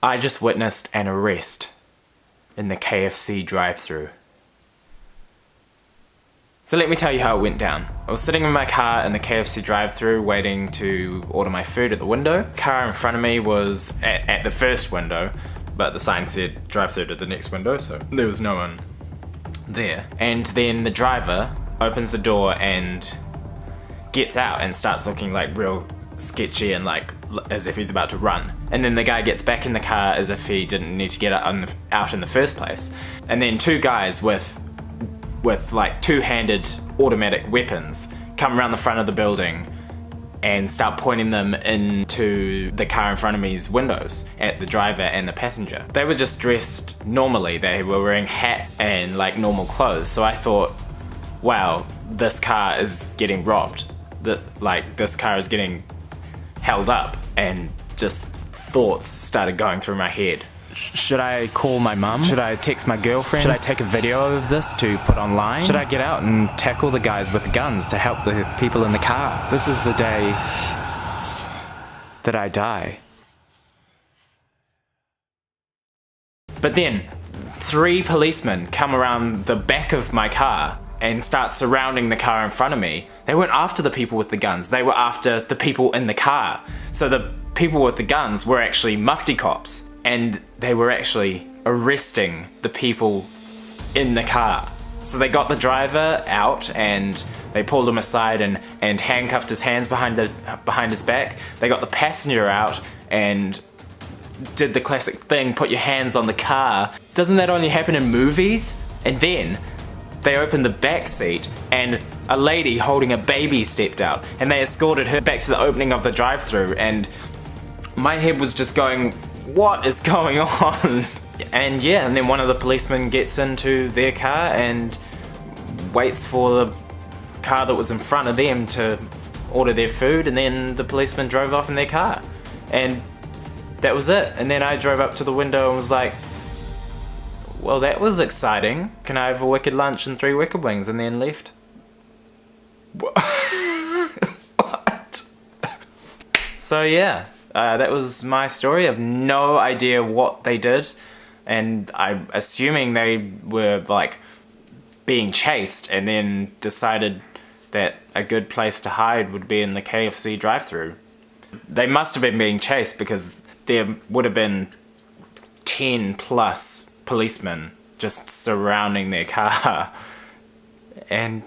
I just witnessed an arrest in the KFC drive-thru. So let me tell you how it went down. I was sitting in my car in the KFC drive-thru waiting to order my food at the window. The car in front of me was at the first window, but the sign said drive-thru to the next window, so there was no one there. And then the driver opens the door and gets out and starts looking like real sketchy and like as if he's about to run. And then the guy gets back in the car as if he didn't need to get out in the first place. And then two guys with like two-handed automatic weapons come around the front of the building and start pointing them into the car in front of me's windows at the driver and the passenger. They were just dressed normally. They were wearing hat and like normal clothes. So I thought, wow, this car is getting robbed. This car is getting held up, and just thoughts started going through my head. Should I call my mum? Should I text my girlfriend? Should I take a video of this to put online? Should I get out and tackle the guys with the guns to help the people in the car? This is the day that I die. But then, 3 policemen come around the back of my car and start surrounding the car in front of me. They weren't after the people with the guns, they were after the people in the car. So the people with the guns were actually mufti cops, and they were actually arresting the people in the car. So they got the driver out and they pulled him aside and handcuffed his hands behind his back. They got the passenger out and did the classic thing, put your hands on the car. Doesn't that only happen in movies? And then they opened the back seat and a lady holding a baby stepped out, and they escorted her back to the opening of the drive-thru, and my head was just going, what is going on? And yeah, and then one of the policemen gets into their car and waits for the car that was in front of them to order their food, and then the policeman drove off in their car. And that was it. And then I drove up to the window and was like, well, that was exciting. Can I have a wicked lunch and 3 wicked wings? And then left. What? So yeah, that was my story. I have no idea what they did, and I'm assuming they were like being chased and then decided that a good place to hide would be in the KFC drive-thru. They must have been being chased because there would have been 10 plus policemen just surrounding their car. And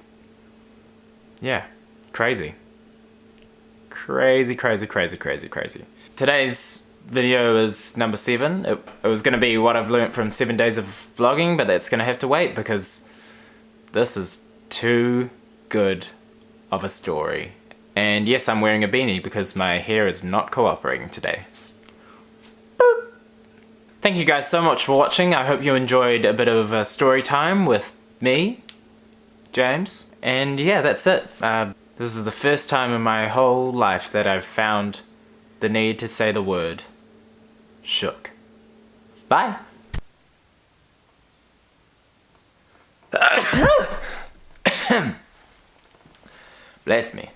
yeah, crazy. Crazy. Today's video is number 7. It was going to be what I've learnt from 7 days of vlogging, but that's going to have to wait because this is too good of a story. And yes, I'm wearing a beanie because my hair is not cooperating today. Boop. Thank you guys so much for watching. I hope you enjoyed a bit of a story time with me, James. And yeah, that's it. This is the first time in my whole life that I've found the need to say the word shook. Bye. Bless me.